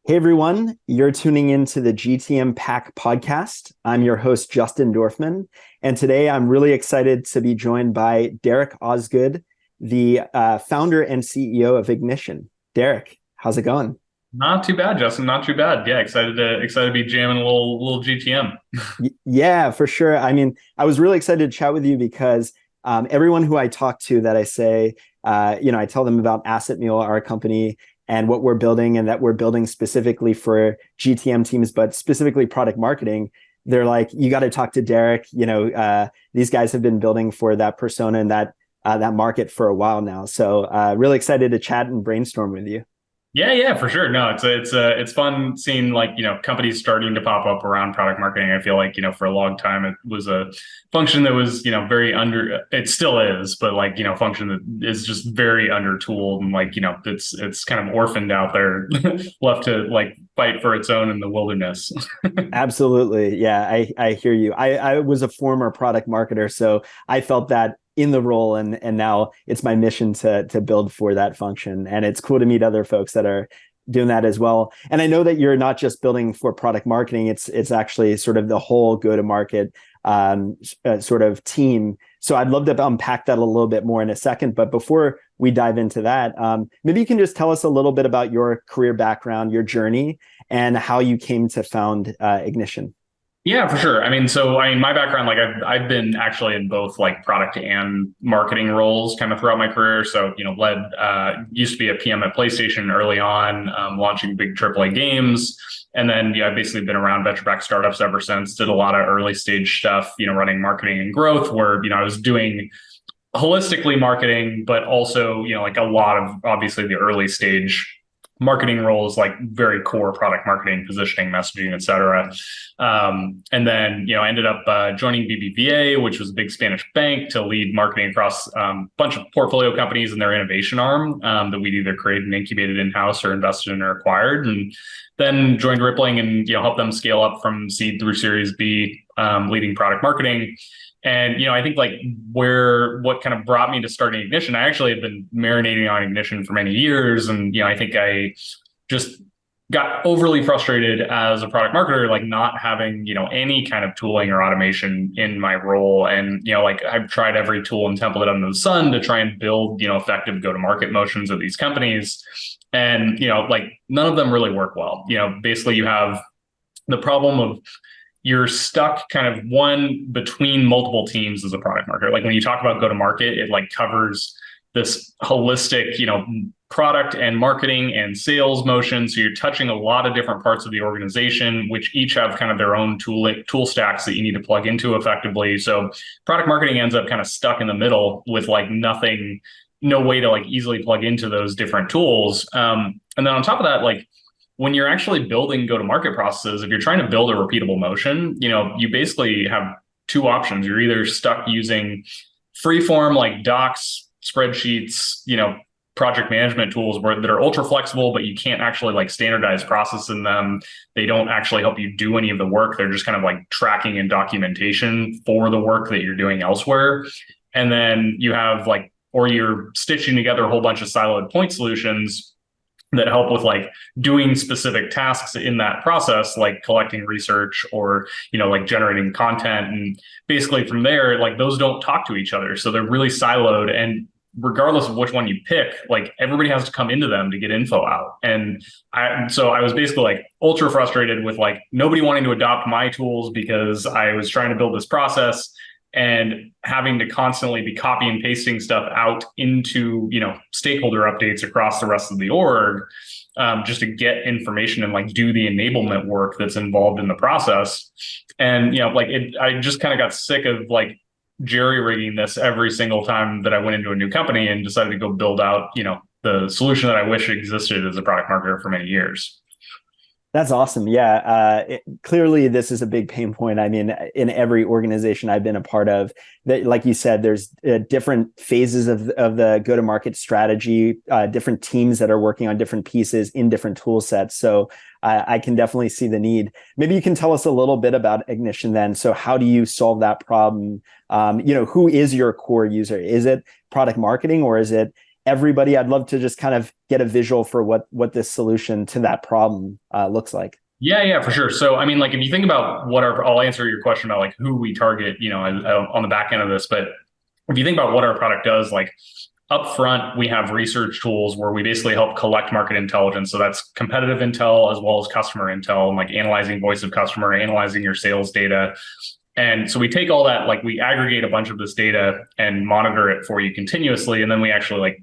Hey everyone, you're tuning into the GTM Pack podcast. I'm your host, Justin Dorfman, and today I'm really excited to be joined by Derek Osgood, the founder and CEO of Ignition. Derek, how's it going? Not too bad, Justin. Not too bad. Yeah, excited to be jamming a little GTM. Yeah, for sure. I mean, I was really excited to chat with you because everyone who I talk to that I say, I tell them about Asset Mule, our company, and what we're building, and that we're building specifically for GTM teams, but specifically product marketing. They're like, you got to talk to Derek. These guys have been building for that persona and that market for a while now. So really excited to chat and brainstorm with you. Yeah, for sure. No, it's fun seeing companies starting to pop up around product marketing. I feel like for a long time it was a function that was very under. It still is, but function that is just very under tooled and it's kind of orphaned out there, left to fight for its own in the wilderness. Absolutely. Yeah, I hear you. I was a former product marketer, so I felt that in the role, and now it's my mission to build for that function. And it's cool to meet other folks that are doing that as well. And I know that you're not just building for product marketing, it's actually sort of the whole go-to-market sort of team. So I'd love to unpack that a little bit more in a second. But before we dive into that, maybe you can just tell us a little bit about your career background, your journey, and how you came to found Ignition. Yeah, for sure. I mean, my background, I've been actually in both product and marketing roles kind of throughout my career. So, led used to be a PM at PlayStation early on, launching big AAA games, and then I've basically been around venture-backed startups ever since. Did a lot of early stage stuff, running marketing and growth, where I was doing holistically marketing, but also a lot of obviously the early stage marketing roles, like very core product marketing, positioning, messaging, et cetera. And then, ended up joining BBVA, which was a big Spanish bank, to lead marketing across a bunch of portfolio companies in their innovation arm that we'd either created and incubated in-house or invested in or acquired. And then joined Rippling and, helped them scale up from seed through Series B, leading product marketing. And, I think what kind of brought me to starting Ignition, I actually had been marinating on Ignition for many years. And, I think I just got overly frustrated as a product marketer, not having, any kind of tooling or automation in my role. And, I've tried every tool and template under the sun to try and build, effective go-to-market motions at these companies. And, none of them really work well. Basically you have the problem of you're stuck kind of one between multiple teams as a product marketer. When you talk about go to market, it covers this holistic, product and marketing and sales motion. So you're touching a lot of different parts of the organization, which each have kind of their own tool stacks that you need to plug into effectively. So product marketing ends up kind of stuck in the middle with nothing, no way to easily plug into those different tools. And then on top of that, when you're actually building go-to-market processes, if you're trying to build a repeatable motion, you basically have two options. You're either stuck using free-form docs, spreadsheets, project management tools that are ultra flexible, but you can't actually standardize process in them. They don't actually help you do any of the work. They're just kind of tracking and documentation for the work that you're doing elsewhere. And then you have or you're stitching together a whole bunch of siloed point solutions that help with doing specific tasks in that process, like collecting research or, generating content. And basically from there, those don't talk to each other. So they're really siloed. And regardless of which one you pick, everybody has to come into them to get info out. And so I was basically ultra frustrated with nobody wanting to adopt my tools because I was trying to build this process and having to constantly be copy and pasting stuff out into, stakeholder updates across the rest of the org, just to get information and do the enablement work that's involved in the process. And, I just kind of got sick of jerry rigging this every single time that I went into a new company, and decided to go build out, the solution that I wish existed as a product marketer for many years. That's awesome. Yeah. Clearly, this is a big pain point. I mean, in every organization I've been a part of, that, like you said, there's different phases of the go-to-market strategy, different teams that are working on different pieces in different tool sets. So I can definitely see the need. Maybe you can tell us a little bit about Ignition then. So how do you solve that problem? Who is your core user? Is it product marketing, or is it everybody? I'd love to just kind of get a visual for what this solution to that problem looks like. Yeah, for sure. So, I mean, like if you think about I'll answer your question about like who we target, on the back end of this. But if you think about what our product does, like up front, we have research tools where we basically help collect market intelligence. So that's competitive intel as well as customer intel, and like analyzing voice of customer, analyzing your sales data. And so we take all that, like we aggregate a bunch of this data and monitor it for you continuously. And then we actually like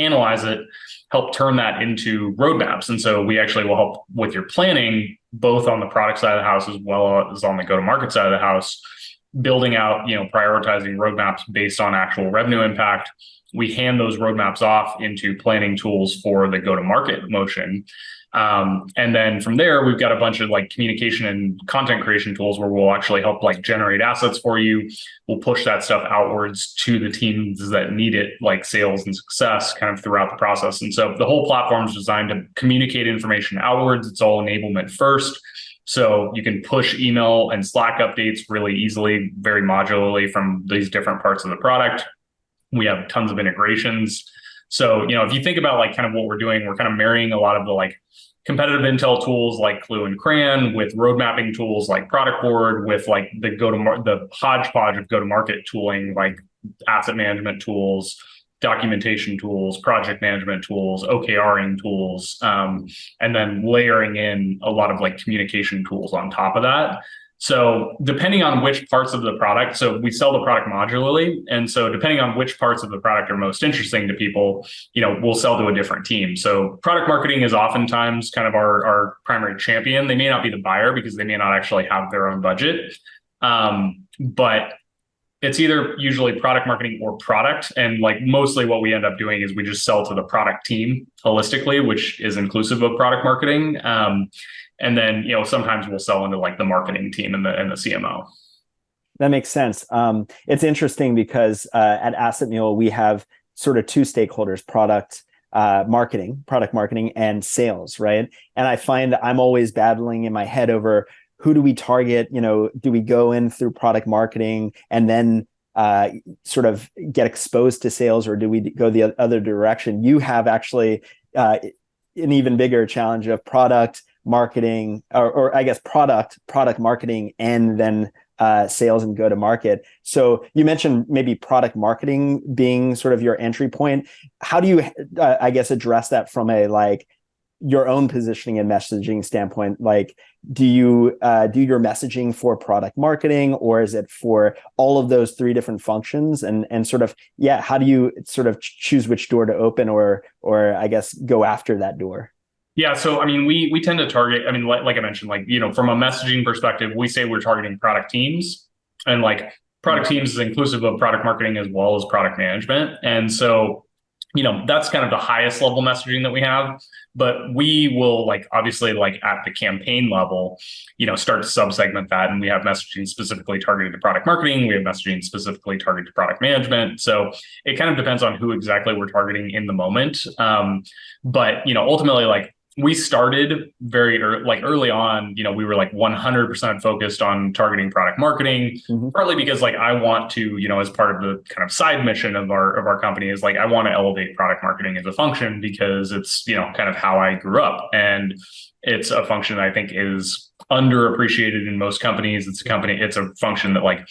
analyze it, help turn that into roadmaps. And so we actually will help with your planning, both on the product side of the house as well as on the go-to-market side of the house, building out, prioritizing roadmaps based on actual revenue impact. We hand those roadmaps off into planning tools for the go-to-market motion. And then from there, we've got a bunch of like communication and content creation tools where we'll actually help like generate assets for you. We'll push that stuff outwards to the teams that need it, like sales and success, kind of throughout the process. And so the whole platform is designed to communicate information outwards. It's all enablement first. So you can push email and Slack updates really easily, very modularly from these different parts of the product. We have tons of integrations. So, if you think about like kind of what we're doing, we're kind of marrying a lot of the like competitive intel tools like Clue and Cran with road mapping tools like Product Board, with like the hodgepodge of go-to-market tooling like asset management tools, documentation tools, project management tools, OKRing tools, and then layering in a lot of like communication tools on top of that. So depending on which parts of the product, so we sell the product modularly. And so depending on which parts of the product are most interesting to people, we'll sell to a different team. So product marketing is oftentimes kind of our primary champion. They may not be the buyer because they may not actually have their own budget. But it's either usually product marketing or product. And like mostly what we end up doing is we just sell to the product team holistically, which is inclusive of product marketing. And then, sometimes we'll sell into like the marketing team and the CMO. That makes sense. It's interesting because at Asset Mule, we have sort of two stakeholders, product marketing and sales, right? And I find I'm always battling in my head over who do we target? Do we go in through product marketing and then sort of get exposed to sales, or do we go the other direction? You have actually an even bigger challenge of product marketing, or I guess product marketing, and then sales and go to market. So you mentioned maybe product marketing being sort of your entry point. How do you, I guess, address that from a like your own positioning and messaging standpoint? Like, do you do your messaging for product marketing, or is it for all of those three different functions? And sort of, how do you sort of choose which door to open, or I guess go after that door? Yeah. So, I mean, we tend to target, I mean, like I mentioned, like, from a messaging perspective, we say we're targeting product teams, and like product teams is inclusive of product marketing as well as product management. And so, that's kind of the highest level messaging that we have, but we will like, obviously like at the campaign level, start to sub-segment that. And we have messaging specifically targeted to product marketing. We have messaging specifically targeted to product management. So it kind of depends on who exactly we're targeting in the moment. But, ultimately, like, we started very early on, we were like 100% focused on targeting product marketing, partly because like I want to, as part of the kind of side mission of our company is like, I want to elevate product marketing as a function because it's, kind of how I grew up. And it's a function that I think is underappreciated in most companies. It's a function that like,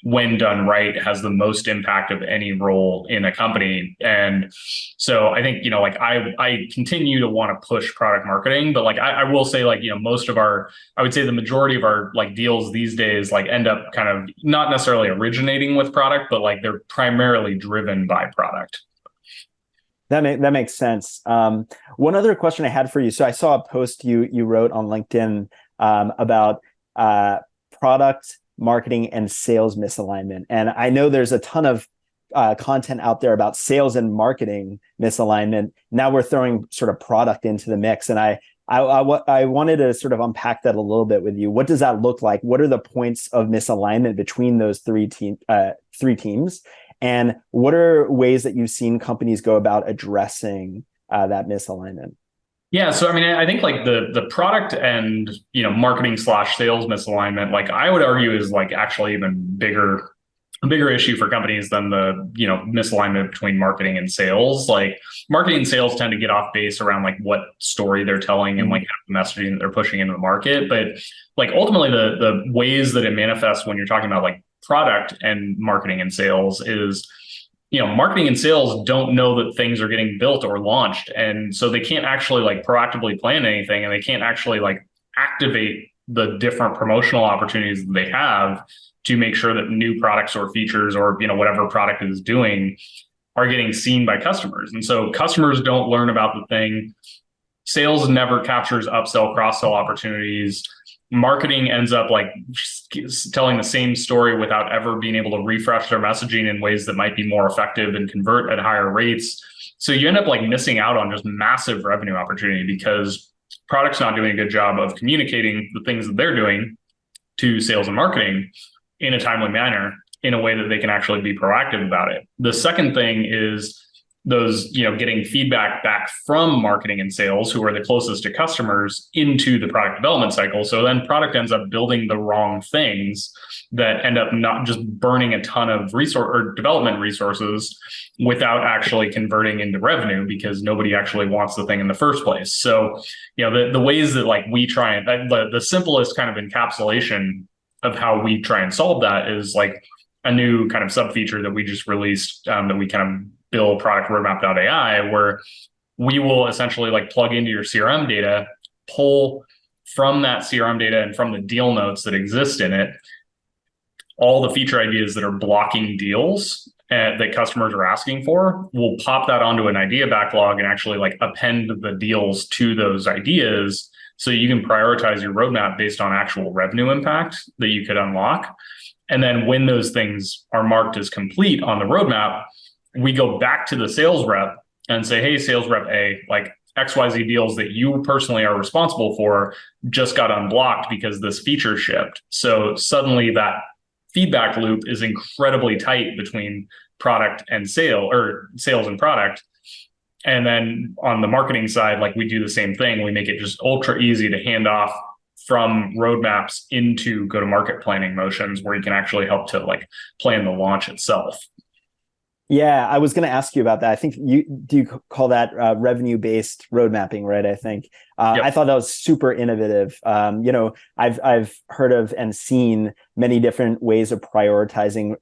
when done right, has the most impact of any role in a company. And so I think, like I continue to want to push product marketing, but like I will say like, I would say the majority of our like deals these days like end up kind of not necessarily originating with product, but like they're primarily driven by product. That makes sense. One other question I had for you. So I saw a post you wrote on LinkedIn about product marketing and sales misalignment. And I know there's a ton of content out there about sales and marketing misalignment. Now we're throwing sort of product into the mix. And I wanted to sort of unpack that a little bit with you. What does that look like? What are the points of misalignment between those three teams? And what are ways that you've seen companies go about addressing that misalignment? Yeah. So, I mean, I think like the product and, marketing / sales misalignment, like I would argue is like actually even bigger a bigger issue for companies than the, misalignment between marketing and sales. Like marketing and sales tend to get off base around like what story they're telling and like the messaging that they're pushing into the market. But like ultimately the ways that it manifests when you're talking about like product and marketing and sales is, marketing and sales don't know that things are getting built or launched. And so they can't actually like proactively plan anything, and they can't actually like activate the different promotional opportunities that they have to make sure that new products or features or, whatever product is doing are getting seen by customers. And so customers don't learn about the thing. Sales never captures upsell, cross-sell opportunities. Marketing ends up like telling the same story without ever being able to refresh their messaging in ways that might be more effective and convert at higher rates. So you end up like missing out on just massive revenue opportunity because product's not doing a good job of communicating the things that they're doing to sales and marketing in a timely manner, in a way that they can actually be proactive about it. The second thing is those, getting feedback back from marketing and sales, who are the closest to customers, into the product development cycle. So then product ends up building the wrong things that end up not just burning a ton of resource or development resources without actually converting into revenue, because nobody actually wants the thing in the first place. So, the ways that like we try and the simplest kind of encapsulation of how we try and solve that is like a new kind of sub feature that we just released, that we kind of build product roadmap.ai, where we will essentially like plug into your CRM data, pull from that CRM data and from the deal notes that exist in it, all the feature ideas that are blocking deals that customers are asking for. We'll pop that onto an idea backlog and actually like append the deals to those ideas, so you can prioritize your roadmap based on actual revenue impact that you could unlock. And then when those things are marked as complete on the roadmap, we go back to the sales rep and say, hey, sales rep A, like XYZ deals that you personally are responsible for just got unblocked because this feature shipped. So suddenly that feedback loop is incredibly tight between product and sale, or sales and product. And then on the marketing side, like we do the same thing. We make it just ultra easy to hand off from roadmaps into go-to-market planning motions, where you can actually help to like plan the launch itself. Yeah, I was going to ask you about that. I think you call that revenue-based road mapping, right? I think Yep. I thought that was super innovative. I've heard of and seen many different ways of prioritizing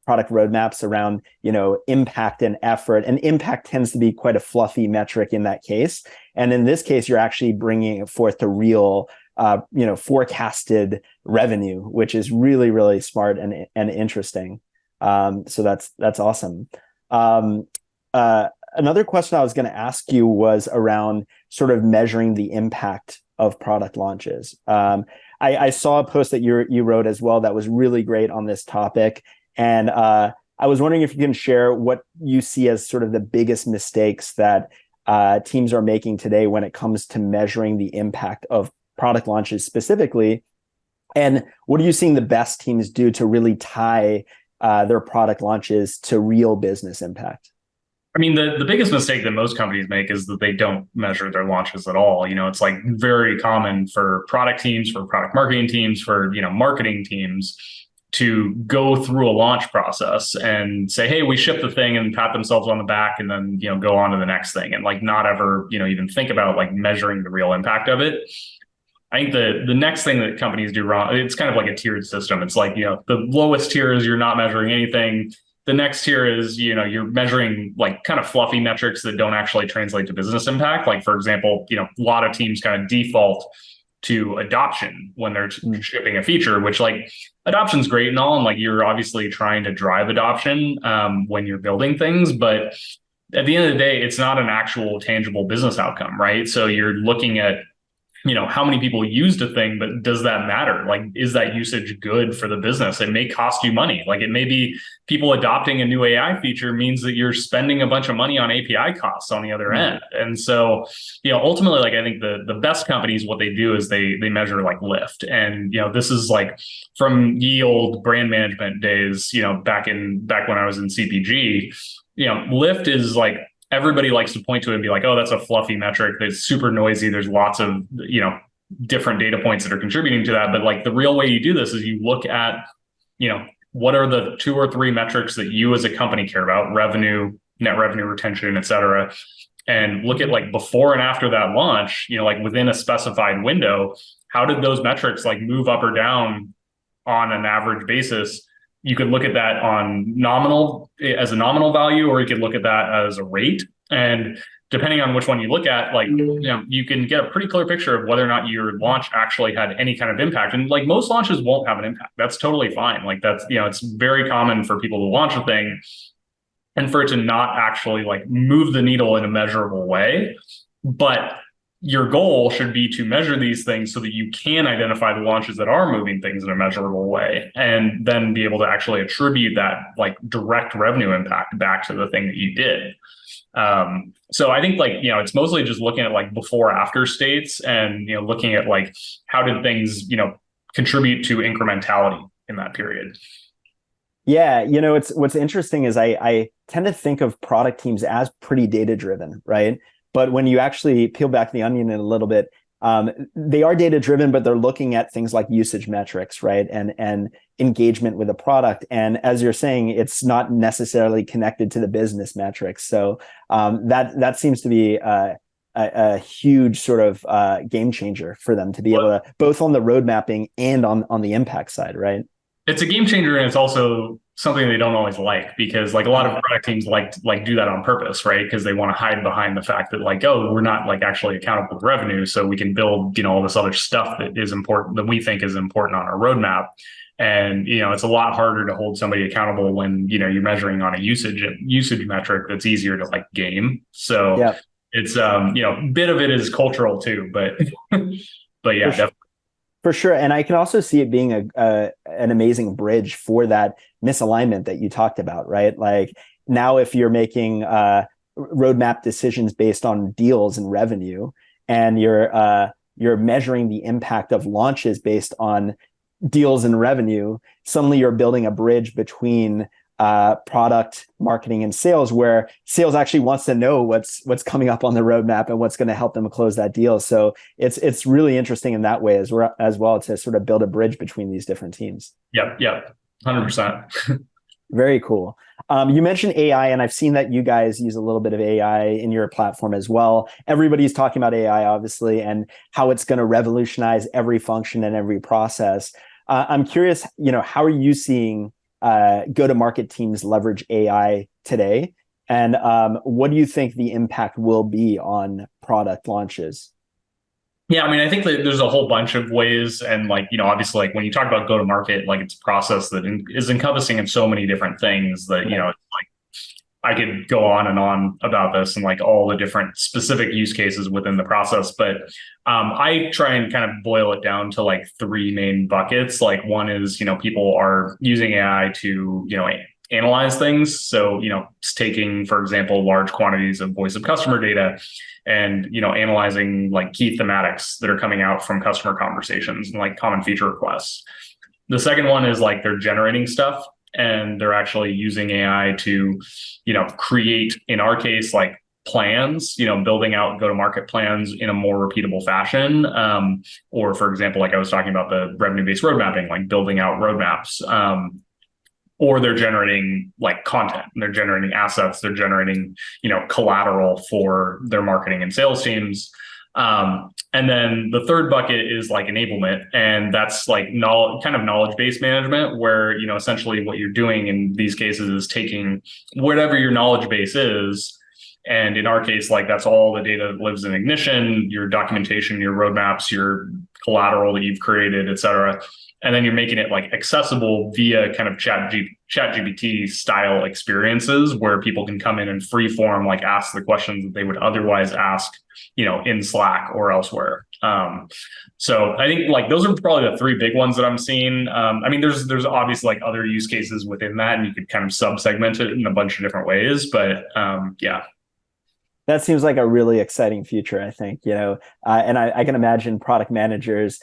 product roadmaps around, impact and effort. And impact tends to be quite a fluffy metric in that case. And in this case, you're actually bringing it forth to real, forecasted revenue, which is really, really smart and interesting. So that's awesome. Another question I was going to ask you was around sort of measuring the impact of product launches. I saw a post that you wrote as well that was really great on this topic. And I was wondering if you can share what you see as sort of the biggest mistakes that teams are making today when it comes to measuring the impact of product launches specifically. And what are you seeing the best teams do to really tie their product launches to real business impact? I mean, the biggest mistake that most companies make is that they don't measure their launches at all. It's like very common for product teams, for product marketing teams, for, marketing teams to go through a launch process and say, hey, we shipped the thing, and pat themselves on the back, and then, go on to the next thing, and like not ever, even think about like measuring the real impact of it. I think the next thing that companies do wrong, it's kind of like a tiered system. It's like, the lowest tier is you're not measuring anything. The next tier is, you're measuring like kind of fluffy metrics that don't actually translate to business impact. Like, for example, a lot of teams kind of default to adoption when they're shipping a feature, which like adoption's great and all. And like, you're obviously trying to drive adoption when you're building things, but at the end of the day, it's not an actual tangible business outcome, right? So you're looking at, how many people used a thing, but does that matter? Like, is that usage good for the business? It may cost you money. Like, it may be people adopting a new AI feature means that you're spending a bunch of money on API costs on the other end. And so, ultimately, like, I think the best companies, what they do is they measure like lift. And, this is like from ye old brand management days, back when I was in CPG, lift is like, everybody likes to point to it and be like, oh, that's a fluffy metric. That's super noisy. There's lots of, different data points that are contributing to that. But like the real way you do this is you look at, what are the 2 or 3 metrics that you as a company care about, revenue, net revenue retention, et cetera, and look at like before and after that launch, like within a specified window, how did those metrics like move up or down on an average basis? You could look at that on as a nominal value, or you could look at that as a rate. And depending on which one you look at, like, you can get a pretty clear picture of whether or not your launch actually had any kind of impact. And like most launches won't have an impact. That's totally fine. Like that's, it's very common for people to launch a thing and for it to not actually like move the needle in a measurable way. But your goal should be to measure these things so that you can identify the launches that are moving things in a measurable way, and then be able to actually attribute that like direct revenue impact back to the thing that you did. So I think like, it's mostly just looking at like before after states and, looking at like, how did things, contribute to incrementality in that period. Yeah, what's interesting is I tend to think of product teams as pretty data driven, right? But when you actually peel back the onion a little bit, they are data driven, but they're looking at things like usage metrics, right? And engagement with the product. And as you're saying, it's not necessarily connected to the business metrics. So that seems to be a huge sort of game changer for them to be able to, both on the road mapping and on the impact side, right? It's a game changer, and it's also something they don't always like, because like a lot of product teams like do that on purpose, right? Because they want to hide behind the fact that like, oh, we're not like actually accountable with revenue, so we can build all this other stuff that is important, that we think is important on our roadmap. And it's a lot harder to hold somebody accountable when you're measuring on a usage metric that's easier to like game. So yeah. It's bit of it is cultural too, but but yeah, definitely. For sure. And I can also see it being an amazing bridge for that misalignment that you talked about, right? Like now if you're making roadmap decisions based on deals and revenue, and you're measuring the impact of launches based on deals and revenue, suddenly you're building a bridge between product marketing and sales, where sales actually wants to know what's coming up on the roadmap and what's going to help them close that deal. So it's really interesting in that way as well to sort of build a bridge between these different teams. Yep. 100%. Very cool. You mentioned AI, and I've seen that you guys use a little bit of AI in your platform as well. Everybody's talking about AI, obviously, and how it's going to revolutionize every function and every process. I'm curious, how are you seeing go-to-market teams leverage AI today? And what do you think the impact will be on product launches? Yeah, I mean, I think that there's a whole bunch of ways. And like, obviously, like when you talk about go-to-market, like it's a process that is encompassing in so many different things that, it's like I could go on and on about this and like all the different specific use cases within the process. But I try and kind of boil it down to like 3 main buckets. Like one is, people are using AI to, analyze things. So, it's taking, for example, large quantities of voice of customer data and, analyzing like key thematics that are coming out from customer conversations and like common feature requests. The second one is like they're generating stuff, and they're actually using AI to, create, in our case, like plans, building out go-to-market plans in a more repeatable fashion. Or for example, like I was talking about the revenue-based road mapping, like building out roadmaps. Or they're generating like content, and they're generating assets, they're generating, collateral for their marketing and sales teams. And then the third bucket is like enablement, and that's like knowledge-based management, where, essentially what you're doing in these cases is taking whatever your knowledge base is. And in our case, like that's all the data that lives in Ignition, your documentation, your roadmaps, your collateral that you've created, et cetera. And then you're making it like accessible via kind of ChatGPT style experiences, where people can come in and free form, like ask the questions that they would otherwise ask, in Slack or elsewhere. So I think like those are probably the 3 big ones that I'm seeing. I mean, there's obviously like other use cases within that, and you could kind of sub-segment it in a bunch of different ways. But yeah. That seems like a really exciting future, I think, and I can imagine product managers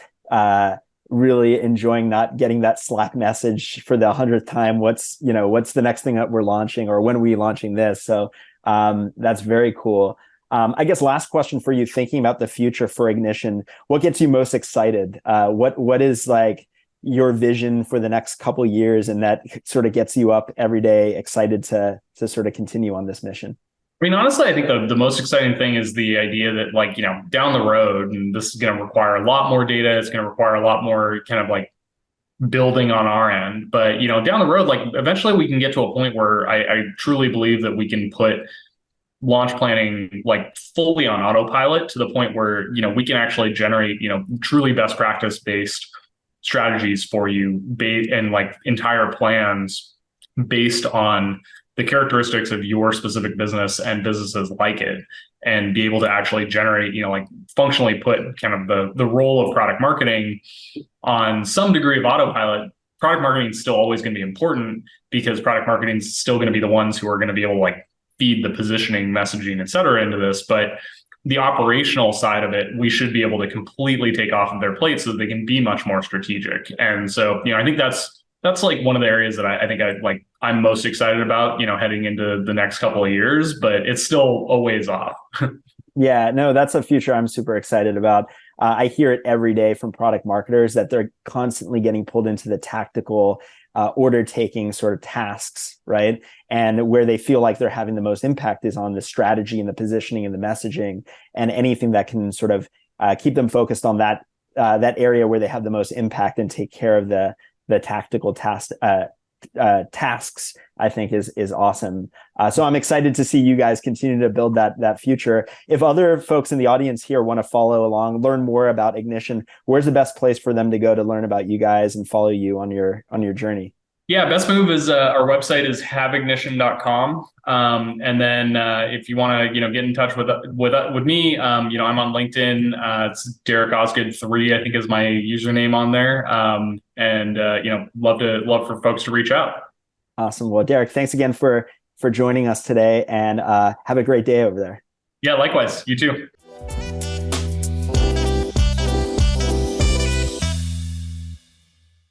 really enjoying not getting that Slack message for the 100th time. What's the next thing that we're launching, or when are we launching this? So that's very cool. I guess last question for you, thinking about the future for Ignition, what gets you most excited? What is like your vision for the next couple of years, and that sort of gets you up every day excited to sort of continue on this mission? I mean, honestly, I think the most exciting thing is the idea that, like, down the road, and this is going to require a lot more data. It's going to require a lot more kind of like building on our end. But, down the road, like eventually we can get to a point where I truly believe that we can put launch planning like fully on autopilot to the point where, we can actually generate, truly best practice based strategies for you and like entire plans based on the characteristics of your specific business and businesses like it, and be able to actually generate, like functionally put kind of the role of product marketing on some degree of autopilot. Product marketing is still always going to be important because product marketing is still going to be the ones who are going to be able to like feed the positioning, messaging, et cetera, into this. But the operational side of it, we should be able to completely take off of their plate so that they can be much more strategic. And so, I think that's like one of the areas that I think I'm most excited about, heading into the next couple of years, but it's still a ways off. Yeah, no, that's a future I'm super excited about. I hear it every day from product marketers that they're constantly getting pulled into the tactical order taking sort of tasks, right? And where they feel like they're having the most impact is on the strategy and the positioning and the messaging, and anything that can sort of keep them focused on that area where they have the most impact and take care of the tactical tasks, I think is awesome. So I'm excited to see you guys continue to build that future. If other folks in the audience here want to follow along, learn more about Ignition, where's the best place for them to go to learn about you guys and follow you on your journey? Yeah, best move is our website is haveignition.com. And then if you want to, get in touch with me, I'm on LinkedIn. It's Derek Osgood 3, I think, is my username on there. And love for folks to reach out. Awesome. Well, Derek, thanks again for joining us today, and have a great day over there. Yeah, likewise. You too.